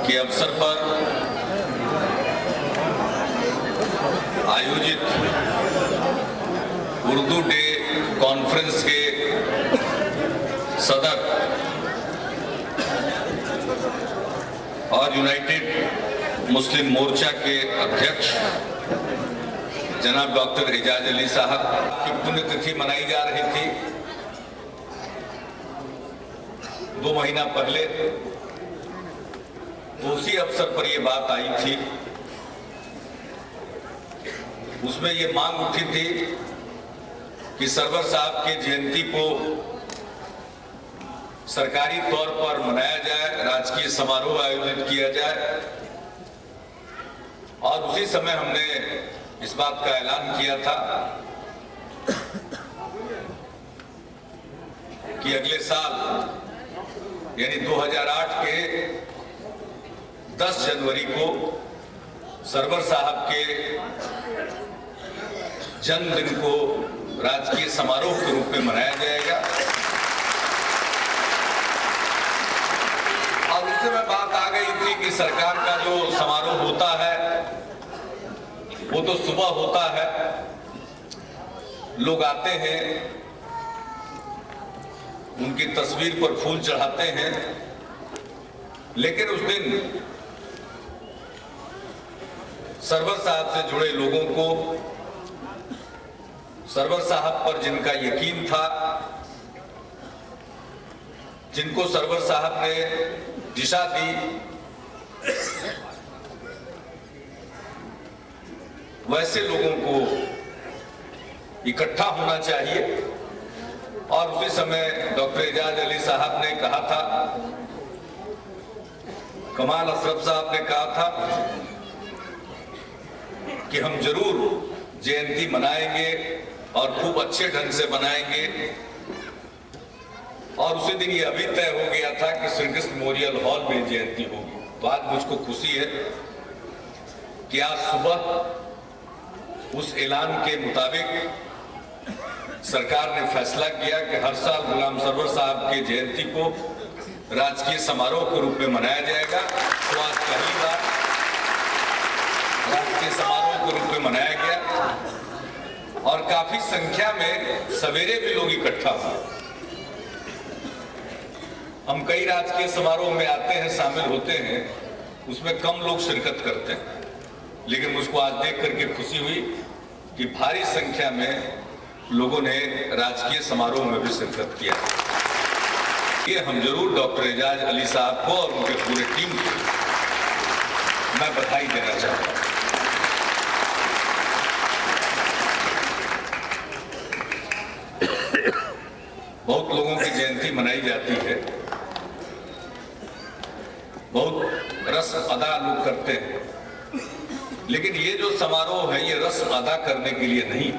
के अवसर पर आयोजित उर्दू डे कॉन्फ्रेंस के सदर और यूनाइटेड मुस्लिम मोर्चा के अध्यक्ष जनाब डॉक्टर एजाज अली साहब की पुण्यतिथि मनाई जा रही थी। 2 महीना पहले उसी अवसर पर यह बात आई थी। उसमें यह मांग उठी थी कि सरवर साहब की जयंती को सरकारी तौर पर मनाया जाए, राजकीय समारोह आयोजित किया जाए। और उसी समय हमने इस बात का ऐलान किया था कि अगले साल यानी 2008 के 10 जनवरी को सरवर साहब के जन्मदिन को राजकीय समारोह के रूप में मनाया जाएगा। और उस समय बात आ गई थी कि सरकार का जो समारोह होता है वो तो सुबह होता है, लोग आते हैं, उनकी तस्वीर पर फूल चढ़ाते हैं, लेकिन उस दिन सरवर साहब से जुड़े लोगों को, सरवर साहब पर जिनका यकीन था, जिनको सरवर साहब ने दिशा दी, वैसे लोगों को इकट्ठा होना चाहिए। और उसी समय डॉक्टर एजाज अली साहब ने कहा था, कमाल अशरफ साहब ने कहा था कि हम जरूर जयंती मनाएंगे और खूब अच्छे ढंग से मनाएंगे। और उसी दिन ये अभी तय हो गया था कि श्री कृष्ण मेमोरियल हॉल में जयंती होगी। तो आज मुझको खुशी है कि आज सुबह उस ऐलान के मुताबिक सरकार ने फैसला किया कि हर साल गुलाम सरवर साहब के जयंती को राजकीय समारोह के रूप में मनाया जाएगा। तो आज पहली बार राजकीय समारोह के रूप में मनाया गया और काफी संख्या में सवेरे भी लोग इकट्ठा हुए। हम कई राजकीय समारोह में आते हैं, शामिल होते हैं, उसमें कम लोग शिरकत करते हैं, लेकिन मुझको आज देख करके खुशी हुई कि भारी संख्या में लोगों ने राजकीय समारोह में भी शिरकत किया। ये हम जरूर डॉक्टर एजाज अली साहब को और उनके पूरे टीम को मैं बधाई देना चाहता हूं। बहुत लोगों की जयंती मनाई जाती है, बहुत रस्म अदा लोग करते हैं, लेकिन ये जो समारोह है ये रस्म अदा करने के लिए नहीं,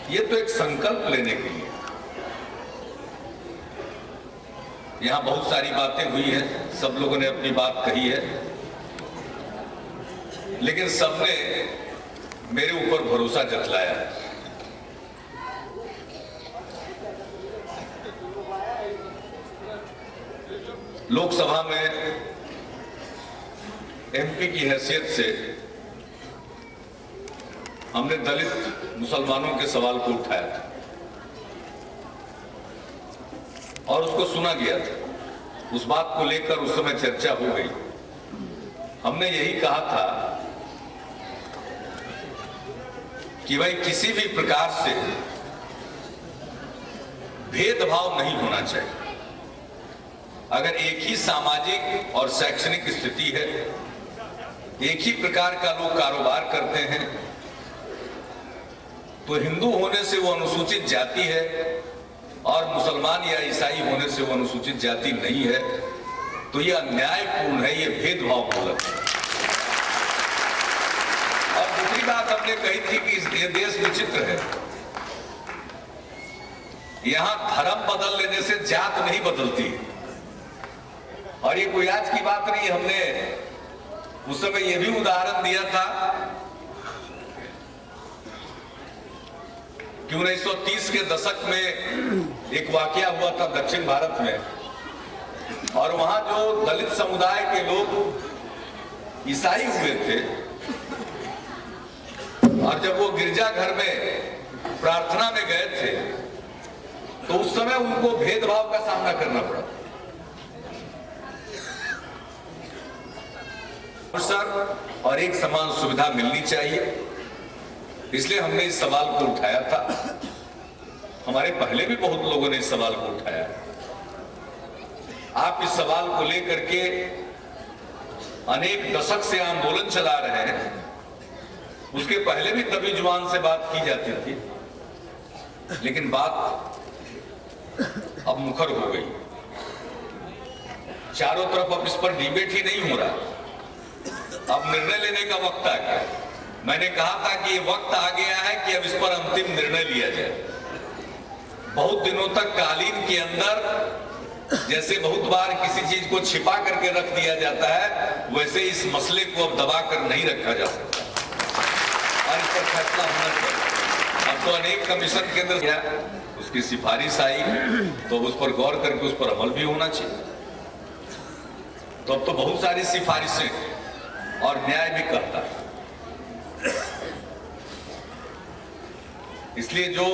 ये तो एक संकल्प लेने के लिए। यहां बहुत सारी बातें हुई हैं, सब लोगों ने अपनी बात कही है, लेकिन सबने मेरे ऊपर भरोसा जतलाया। लोकसभा में एमपी की हैसियत से हमने दलित मुसलमानों के सवाल को उठाया था और उसको सुना गया था। उस बात को लेकर उस समय चर्चा हो गई। हमने यही कहा था कि भाई किसी भी प्रकार से भेदभाव नहीं होना चाहिए। अगर एक ही सामाजिक और शैक्षणिक स्थिति है, एक ही प्रकार का लोग कारोबार करते हैं, तो हिंदू होने से वो अनुसूचित जाति है और मुसलमान या ईसाई होने से वो अनुसूचित जाति नहीं है। तो ये अन्यायपूर्ण है, ये भेदभाव मूलक है। और दूसरी बात हमने कही थी कि ये देश विचित्र है, यहां धर्म बदल लेने से जात नहीं बदलती। और ये कोई आज की बात नहीं, हमने उस समय ये भी उदाहरण दिया था कि 1930 के दशक में एक वाकया हुआ था दक्षिण भारत में और वहां जो दलित समुदाय के लोग ईसाई हुए थे और जब वो गिरजाघर में प्रार्थना में गए थे तो उस समय उनको भेदभाव का सामना करना पड़ा। सर और एक समान सुविधा मिलनी चाहिए, इसलिए हमने इस सवाल को उठाया था। हमारे पहले भी बहुत लोगों ने इस सवाल को उठाया। आप इस सवाल को लेकर के अनेक दशक से आंदोलन चला रहे हैं। उसके पहले भी तभी जुबान से बात की जाती थी, लेकिन बात अब मुखर हो गई। चारों तरफ अब इस पर डिबेट ही नहीं हो रहा, अब निर्णय लेने का वक्त आ गया। मैंने कहा था कि ये वक्त आ गया है कि अब इस पर अंतिम निर्णय लिया जाए। बहुत दिनों तक कालीन के अंदर जैसे बहुत बार किसी चीज को छिपा करके रख दिया जाता है, वैसे इस मसले को अब दबा कर नहीं रखा जा सकता और इस पर फैसला होना चाहिए। अब तो अनेक कमीशन के अंदर गया, उसकी सिफारिश आई तो उस पर गौर करके उस पर अमल भी होना चाहिए। तो अब तो बहुत सारी सिफारिशें और न्याय भी करता है। इसलिए जो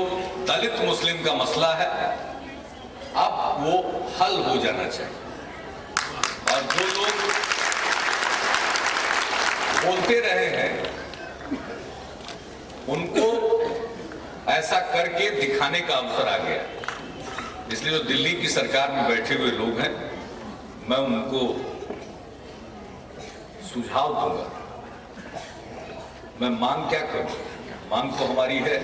दलित मुस्लिम का मसला है अब वो हल हो जाना चाहिए। और जो लोग बोलते रहे हैं उनको ऐसा करके दिखाने का अवसर आ गया। इसलिए जो दिल्ली की सरकार में बैठे हुए लोग हैं, मैं उनको सुझाव दूंगा। मैं मांग क्या करूं? मांग तो हमारी है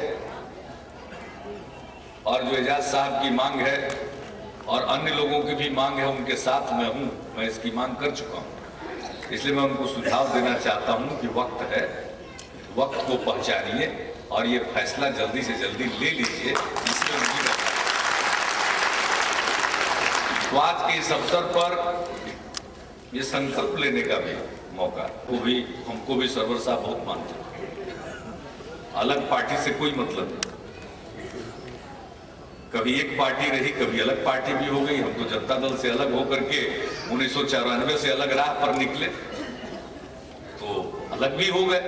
और जो एजाज साहब की मांग है और अन्य लोगों की भी मांग है, उनके साथ मैं हूं। मैं इसकी मांग कर चुका हूं। इसलिए मैं उनको सुझाव देना चाहता हूं कि वक्त है, वक्त को पहचानिए और ये फैसला जल्दी से जल्दी ले लीजिए। इसमें उनकी तो आज के इस अवसर पर ये संकल्प लेने का भी मौका, वो भी हमको भी सरवर साहब बहुत मानते हैं। अलग पार्टी से कोई मतलब नहीं, कभी एक पार्टी रही, कभी अलग पार्टी भी हो गई। हम तो जनता दल से अलग होकर के 1994 से अलग राह पर निकले तो अलग भी हो गए।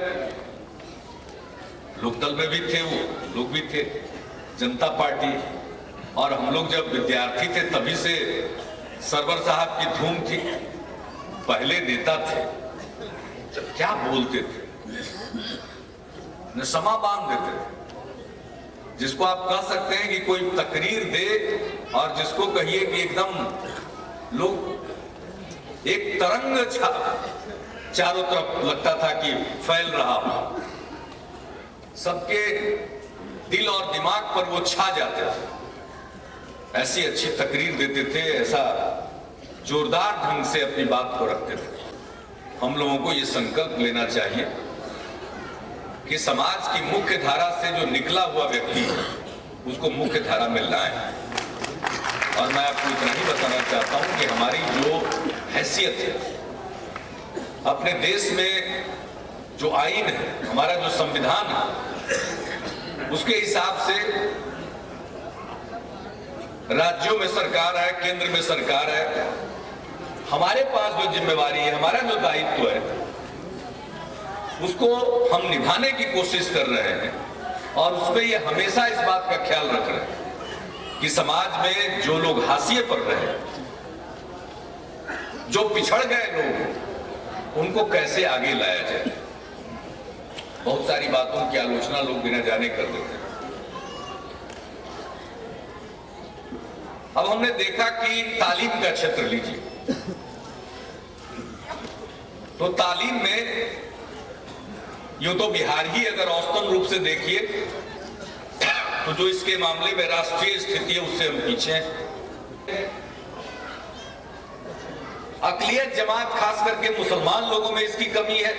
लोकदल में भी थे, वो लोग भी थे, जनता पार्टी। और हम लोग जब विद्यार्थी थे तभी से सरवर साहब की धूम थी। पहले नेता थे, क्या बोलते थे, नशमा बांध देते थे। जिसको आप कह सकते हैं कि कोई तकरीर दे और जिसको कहिए कि एकदम लोग एक तरंग चारों तरफ लगता था कि फैल रहा हो, सबके दिल और दिमाग पर वो छा जाते थे। ऐसी अच्छी तकरीर देते थे, ऐसा जोरदार ढंग से अपनी बात को रखते थे। हम लोगों को ये संकल्प लेना चाहिए कि समाज की मुख्य धारा से जो निकला हुआ व्यक्ति है उसको मुख्य धारा में लाएं। और मैं आपको इतना ही बताना चाहता हूं कि हमारी जो हैसियत है, अपने देश में जो आईन है, हमारा जो संविधान है, उसके हिसाब से राज्यों में सरकार है, केंद्र में सरकार है। हमारे पास जो जिम्मेवारी है, हमारा जो दायित्व है, उसको हम निभाने की कोशिश कर रहे हैं। और उसमें ये हमेशा इस बात का ख्याल रख रहे हैं कि समाज में जो लोग हाशिए पर रहे, जो पिछड़ गए लोग, उनको कैसे आगे लाया जाए। बहुत सारी बातों की आलोचना लोग बिना जाने कर देते हैं। अब हमने देखा कि तालीम का क्षेत्र लीजिए, तो तालीम में यूं तो बिहार ही अगर औसतन रूप से देखिए तो जो इसके मामले में राष्ट्रीय स्थिति है उससे हम पीछे हैं। अकलियत जमात खास करके मुसलमान लोगों में इसकी कमी है।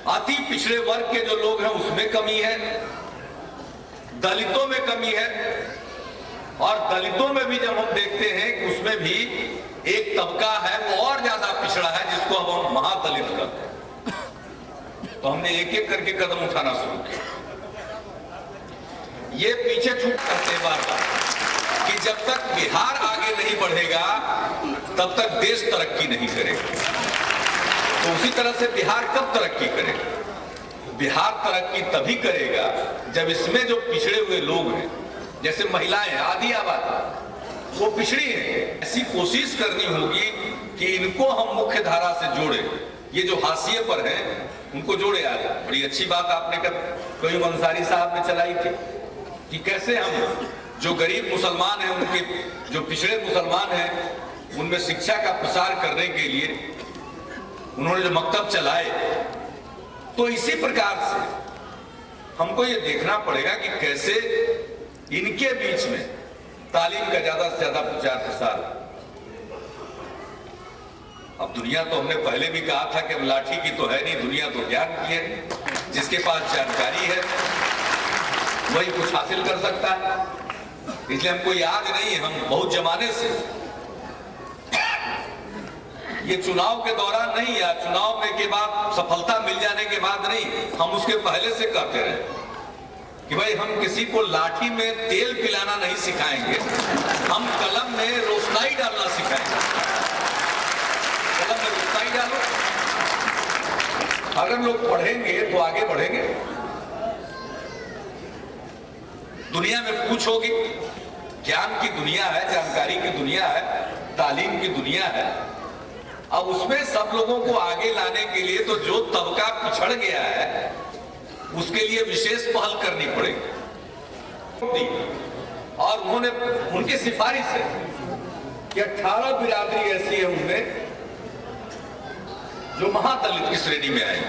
अति पिछड़े वर्ग के जो लोग हैं उसमें कमी है, दलितों में कमी है। और दलितों में भी जब हम देखते हैं कि उसमें भी एक तबका है वो और ज्यादा पिछड़ा है, जिसको अब हम महादलित कहते हैं। तो हमने एक एक करके कदम उठाना शुरू किया। ये पीछे छूट करते बार कि जब तक बिहार आगे नहीं बढ़ेगा तब तक देश तरक्की नहीं करेगा। तो उसी तरह से बिहार कब तरक्की करेगा? बिहार तरक्की तभी करेगा जब इसमें जो पिछड़े हुए लोग हैं, जैसे महिलाएं, आधी आबादी वो पिछड़ी है, ऐसी कोशिश करनी होगी कि इनको हम मुख्य धारा से जोड़े। ये जो हाशिए पर हैं उनको जोड़े आगे। बड़ी अच्छी बात आपने कहीं अंसारी साहब ने चलाई थी कि कैसे हम जो गरीब मुसलमान हैं, उनके जो पिछड़े मुसलमान हैं, उनमें शिक्षा का प्रसार करने के लिए उन्होंने जो मकतब चलाए। तो इसी प्रकार से हमको ये देखना पड़ेगा कि कैसे इनके बीच में तालीम का ज्यादा से ज्यादा प्रचार प्रसार। अब दुनिया तो हमने पहले भी कहा था कि अब लाठी की तो है नहीं, दुनिया तो ज्ञान की है। जिसके पास जानकारी है वही कुछ हासिल कर सकता है। इसलिए हमको याद नहीं है, हम बहुत जमाने से ये चुनाव के दौरान नहीं, या चुनाव में के बाद सफलता मिल जाने के बाद नहीं, हम उसके पहले से कहते रहे कि भाई हम किसी को लाठी में तेल पिलाना नहीं सिखाएंगे, हम कलम में रोशनाई डालना सिखाएंगे। कलम में रोशनाई डालो, अगर लोग पढ़ेंगे तो आगे बढ़ेंगे। दुनिया में पूछोगी, ज्ञान की दुनिया है, जानकारी की दुनिया है, तालीम की दुनिया है। अब उसमें सब लोगों को आगे लाने के लिए तो जो तबका पिछड़ गया है उसके लिए विशेष पहल करनी पड़ेगी। और उन्होंने उनकी सिफारिश है कि 18 बिरादरी ऐसी है उनमें जो महादलित की श्रेणी में आए,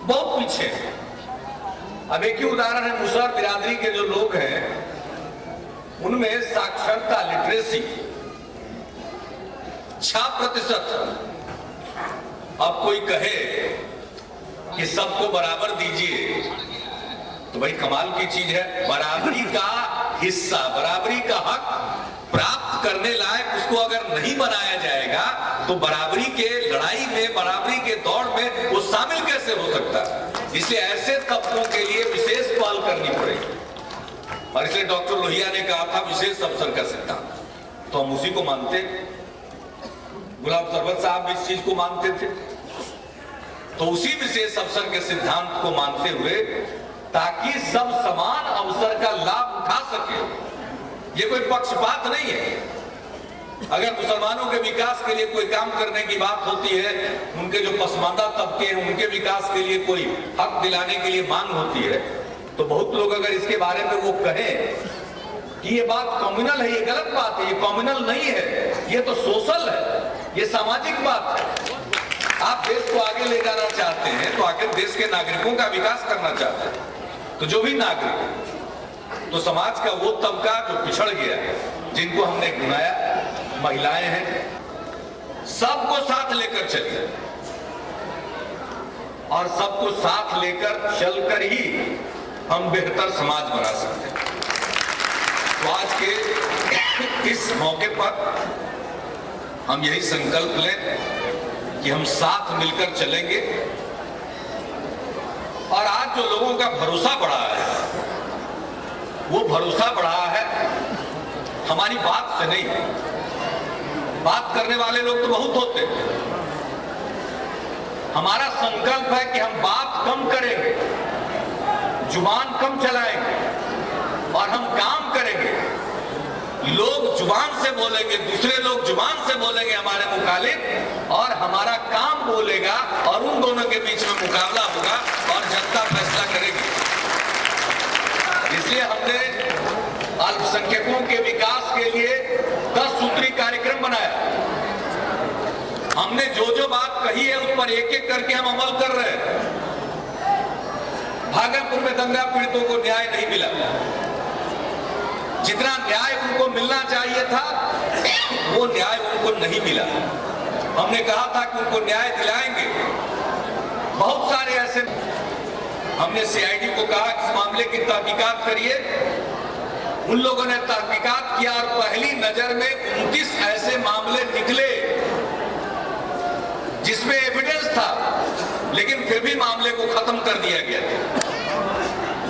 बहुत पीछे। अब एक ही उदाहरण है, मुसहर बिरादरी के जो लोग हैं उनमें साक्षरता, लिटरेसी 6%। अब कोई कहे कि सबको बराबर दीजिए तो भाई कमाल की चीज है। बराबरी का हिस्सा, बराबरी का हक प्राप्त करने लायक उसको अगर नहीं बनाया जाएगा तो बराबरी के लड़ाई में, बराबरी के दौड़ में वो शामिल कैसे हो सकता है? इसलिए ऐसे तबकों के लिए विशेष पहल करनी पड़ेगी। और इसलिए डॉक्टर लोहिया ने कहा था विशेष अवसर का सिद्धांत, तो हम उसी को मानते। गुलाब सरवत साहब इस चीज को मानते थे, तो उसी विशेष अवसर के सिद्धांत को मानते हुए, ताकि सब समान अवसर का लाभ उठा सके। ये कोई पक्षपात नहीं है। अगर मुसलमानों के विकास के लिए कोई काम करने की बात होती है, उनके जो पसमानदा तबके हैं उनके विकास के लिए कोई हक दिलाने के लिए मांग होती है, तो बहुत लोग अगर इसके बारे में वो कहें कि ये बात कम्युनल है, ये गलत बात है। ये कम्युनल नहीं है, ये तो सोशल है, ये सामाजिक बात है। आप देश को आगे ले जाना चाहते हैं तो आखिर देश के नागरिकों का विकास करना चाहते हैं, तो जो भी नागरिक, तो समाज का वो तबका जो पिछड़ गया, जिनको हमने गिनाया, महिलाएं हैं, सबको साथ लेकर चलिए। और सबको साथ लेकर चलकर ही हम बेहतर समाज बना सकते हैं। तो आज के इस मौके पर हम यही संकल्प लें कि हम साथ मिलकर चलेंगे। और आज जो लोगों का भरोसा बढ़ा है, वो भरोसा बढ़ा है हमारी बात से नहीं। बात करने वाले लोग तो बहुत होते हैं। हमारा संकल्प है कि हम बात कम करेंगे, जुबान कम चलाएंगे और हम काम करेंगे। लोग जुबान से बोलेंगे, दूसरे लोग जुबान से बोलेंगे हमारे मुखालिफ, और हमारा काम बोलेगा, और उन दोनों के बीच में मुकाबला होगा और जनता फैसला करेगी। इसलिए हमने अल्पसंख्यकों के विकास के लिए 10 सूत्री कार्यक्रम बनाया। हमने जो जो बात कही है उस पर एक एक करके हम अमल कर रहे हैं। भागलपुर में दंगा पीड़ितों को न्याय नहीं मिला, जितना न्याय उनको मिलना चाहिए था वो न्याय उनको नहीं मिला। हमने कहा था कि उनको न्याय दिलाएंगे। बहुत सारे ऐसे, हमने सीआईडी को कहा कि इस मामले की तहकीकात करिए। उन लोगों ने तहकीकात किया और पहली नजर में 29 ऐसे मामले निकले जिसमें एविडेंस था, लेकिन फिर भी मामले को खत्म कर दिया गया था।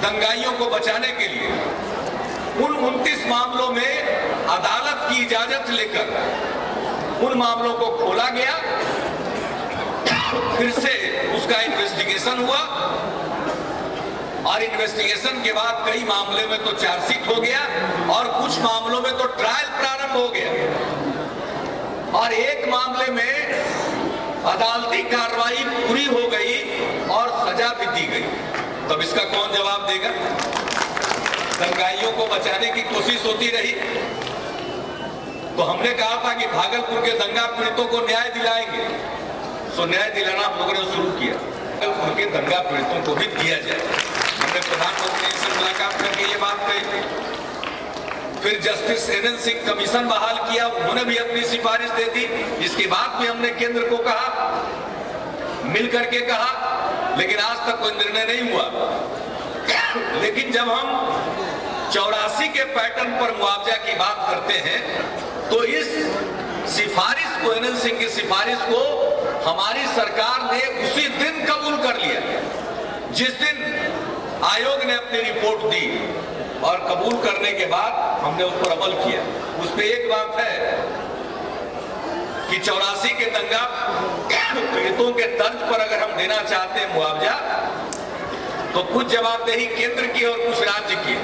दंगाइयों को बचाने के लिए उन 29 मामलों में अदालत की इजाजत लेकर उन मामलों को खोला गया, फिर से उसका इन्वेस्टिगेशन हुआ और इन्वेस्टिगेशन के बाद कई मामले में तो चार्जशीट हो गया और कुछ मामलों में तो ट्रायल प्रारंभ हो गया और एक मामले में अदालती कार्रवाई पूरी हो गई और सजा भी दी गई। तब इसका कौन जवाब देगा? दंगाइयों को बचाने की कोशिश होती रही। तो हमने कहा था कि भागलपुर के दंगा पीड़ितों को न्याय दिलाएंगे, सो न्याय दिलाना हम लोगों ने शुरू किया। भागलपुर के दंगा पीड़ितों को भी दिया जाए। हमने प्रधानमंत्री से मुलाकात करके ये बात कही। फिर जस्टिस एनएन सिंह कमीशन बहाल किया, उन्होंने भी अपनी सिफारिश दे दी। इसके बाद भी हमने केंद्र को कहा, मिल करके कहा, लेकिन आज तक कोई निर्णय नहीं हुआ। लेकिन जब हम 84 के पैटर्न पर मुआवजा की बात करते हैं तो इस सिफारिश को, एनएन सिंह की सिफारिश को हमारी सरकार ने उसी दिन कबूल कर लिया जिस दिन आयोग ने अपनी रिपोर्ट दी और कबूल करने के बाद हमने उस पर अमल किया। उस पर एक बात है कि 84 के दंगा पीड़ितों के तर्ज पर अगर हम देना चाहते हैं मुआवजा, तो कुछ जवाबदेही केंद्र की और कुछ राज्य की।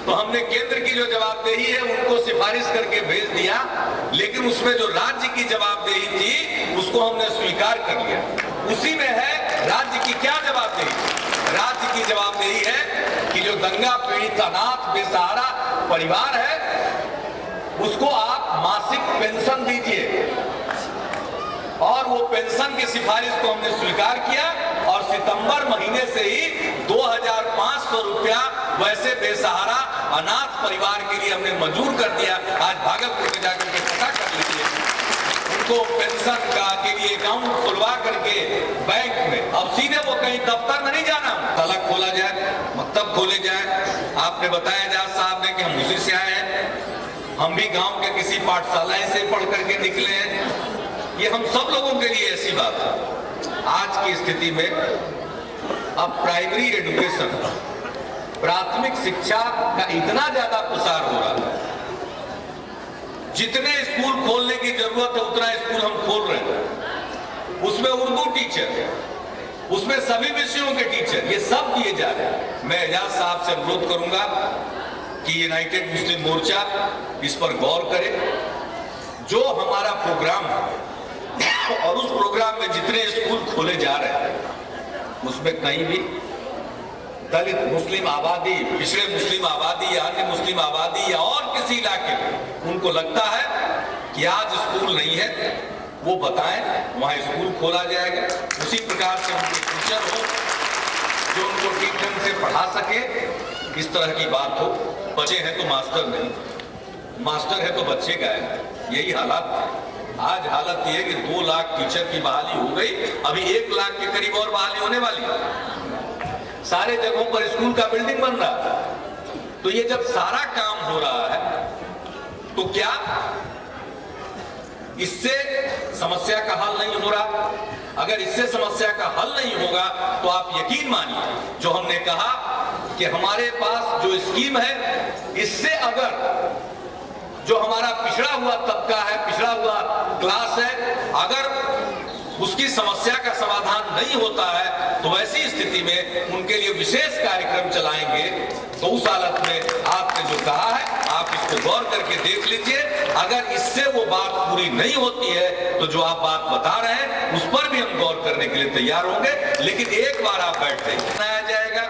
तो हमने केंद्र की जो जवाबदेही है उनको सिफारिश करके भेज दिया, लेकिन उसमें जो राज्य की जवाबदेही थी उसको हमने स्वीकार कर लिया। उसी में है राज्य की क्या जवाबदेही? राज्य की जवाबदेही है कि जो दंगा पीड़ित अनाथ बेसहारा परिवार है उसको आप मासिक पेंशन दीजिए, और वो पेंशन की सिफारिश को हमने स्वीकार किया और सितंबर महीने से ही 2500 रुपया वैसे बेसहारा अनाथ परिवार के लिए हमने मंजूर कर दिया। आज भागलपुर में जाकर के पता कर लीजिए, उनको पेंशन का के लिए अकाउंट खुलवा करके बैंक में, अब सीधे वो कहीं दफ्तर में नहीं जाना, तलक खोला जाए, मकतब खोले जाए। आपने बताया जज साहब ने कि हम उसी से आए हैं, हम भी गांव के किसी पाठशाला से पढ़ करके निकले हैं। ये हम सब लोगों के लिए ऐसी बात है। आज की स्थिति में अब प्राइमरी एजुकेशन, प्राथमिक शिक्षा का इतना ज्यादा प्रसार हो रहा है, जितने स्कूल खोलने की जरूरत है उतना स्कूल हम खोल रहे हैं। उसमें उर्दू टीचर, उसमें सभी विषयों के टीचर, ये सब दिए जा रहे हैं। मैं एजाज साहब से अनुरोध करूंगा कि यूनाइटेड मुस्लिम मोर्चा इस पर गौर करे। जो हमारा प्रोग्राम है और उस प्रोग्राम में जितने स्कूल खोले जा रहे हैं उसमें कहीं भी दलित मुस्लिम आबादी, पिछड़े मुस्लिम आबादी या अन्य मुस्लिम आबादी या और किसी इलाके में उनको लगता है कि आज स्कूल नहीं है, वो बताएं, वहां स्कूल खोला जाएगा। उसी प्रकार से उनके टीचर हो जो उनको ठीक ढंग से पढ़ा सके, इस तरह की बात हो। बच्चे हैं तो मास्टर नहीं, मास्टर है तो बच्चे का है, यही हालात है। आज हालत यह है कि 2 लाख टीचर की बहाली हो गई, अभी 1 लाख के करीब और बहाली होने वाली है। सारे जगहों पर स्कूल का बिल्डिंग बन रहा है। तो ये जब सारा काम हो रहा है तो क्या इससे समस्या का हल नहीं हो रहा? अगर इससे समस्या का हल नहीं होगा तो आप यकीन मानिए, जो हमने कहा कि हमारे पास जो स्कीम है, इससे अगर जो हमारा पिछड़ा हुआ तबका है, पिछड़ा हुआ क्लास है, अगर उसकी समस्या का समाधान नहीं होता है तो वैसी स्थिति में उनके लिए विशेष कार्यक्रम चलाएंगे। तो उस हालत में आपने जो कहा है आप इसको गौर करके देख लीजिए। अगर इससे वो बात पूरी नहीं होती है तो जो आप बात बता रहे हैं उस पर भी हम गौर करने के लिए तैयार होंगे। लेकिन एक बार आप बैठ जाइए, बनाया जाएगा,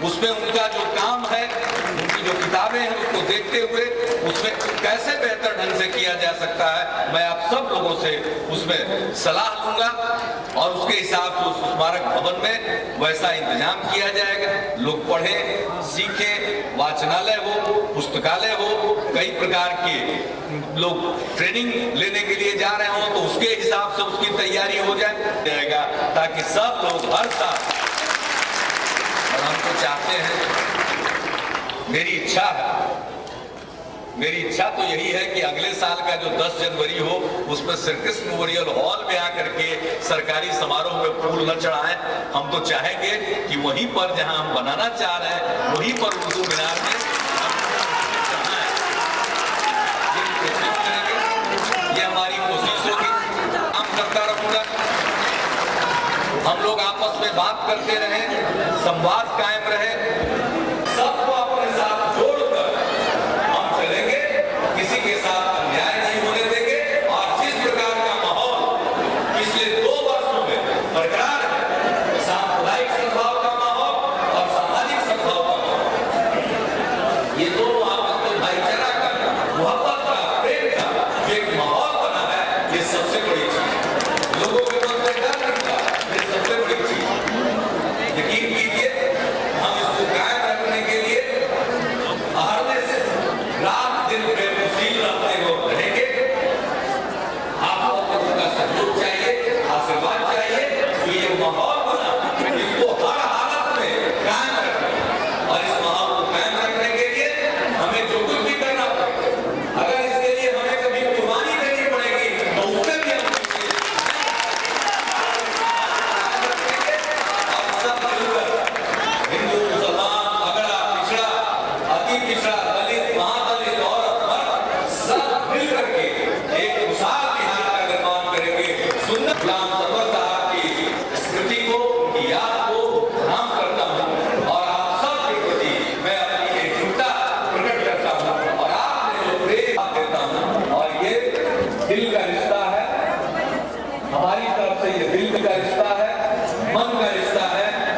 उसमें उनका जो काम है, उनकी जो किताबें हैं उसको देखते हुए उसमें कैसे बेहतर ढंग से किया जा सकता है, मैं आप सब लोगों से उसमें सलाह लूंगा और उसके हिसाब से उस स्मारक भवन में वैसा इंतजाम किया जाएगा। लोग पढ़ें, सीखें, वाचनालय हो, पुस्तकालय हो, कई प्रकार के लोग ट्रेनिंग लेने के लिए जा रहे हो तो उसके हिसाब से उसकी तैयारी हो जाएगा, ताकि सब लोग हर साल, और हम तो चाहते हैं, मेरी इच्छा तो यही है कि अगले साल का जो 10 जनवरी हो उसमें श्री कृष्ण मेमोरियल हॉल में आकर के सरकारी समारोह में फूल न चढ़ाएं। हम तो चाहेंगे कि वहीं पर जहां हम बनाना चाह रहे हैं वहीं पर उर्दू मीनार में बात करते रहें, संवाद कायम रहे, सबको अपने साथ जोड़कर हम चलेंगे, किसी के साथ अन्याय नहीं होने देंगे। और जिस प्रकार का माहौल पिछले 2 वर्षों में बरकरार है, सांप्रदायिक सद्भाव का माहौल और सामाजिक सद्भाव का माहौल, ये दोनों आपस में भाईचारा का, मोहब्बत का, प्रेम का जो एक माहौल बना है, ये सबसे बड़ी चीज है। लोगों के मन में डर नहीं था, ये सबसे बड़ी चीज है। यकीन कीजिए, हम इसको कायम रखने के लिए हरने से रात दिन बेमुसील रहते हुए रहेंगे। आप लोगों का सहयोग चाहिए, आशीर्वाद चाहिए, तो ये माहौल बना, इसको हर हालत में कायम रखें। और इस माहौल को कायम रखने के लिए हमें जो कुछ भी करना पड़े, अगर इसके लिए हमें कभी कुर्बानी देनी पड़ेगी, तो उससे भी हम और सब मिलकर हिंदू, मुसलमान, अगड़ा, पिछड़ा, अति पिछड़ा, दलित, महादलित, औरत, मर्द, सब मिल करके एक खुशहाल बिहार का निर्माण करेंगे। सुन्नत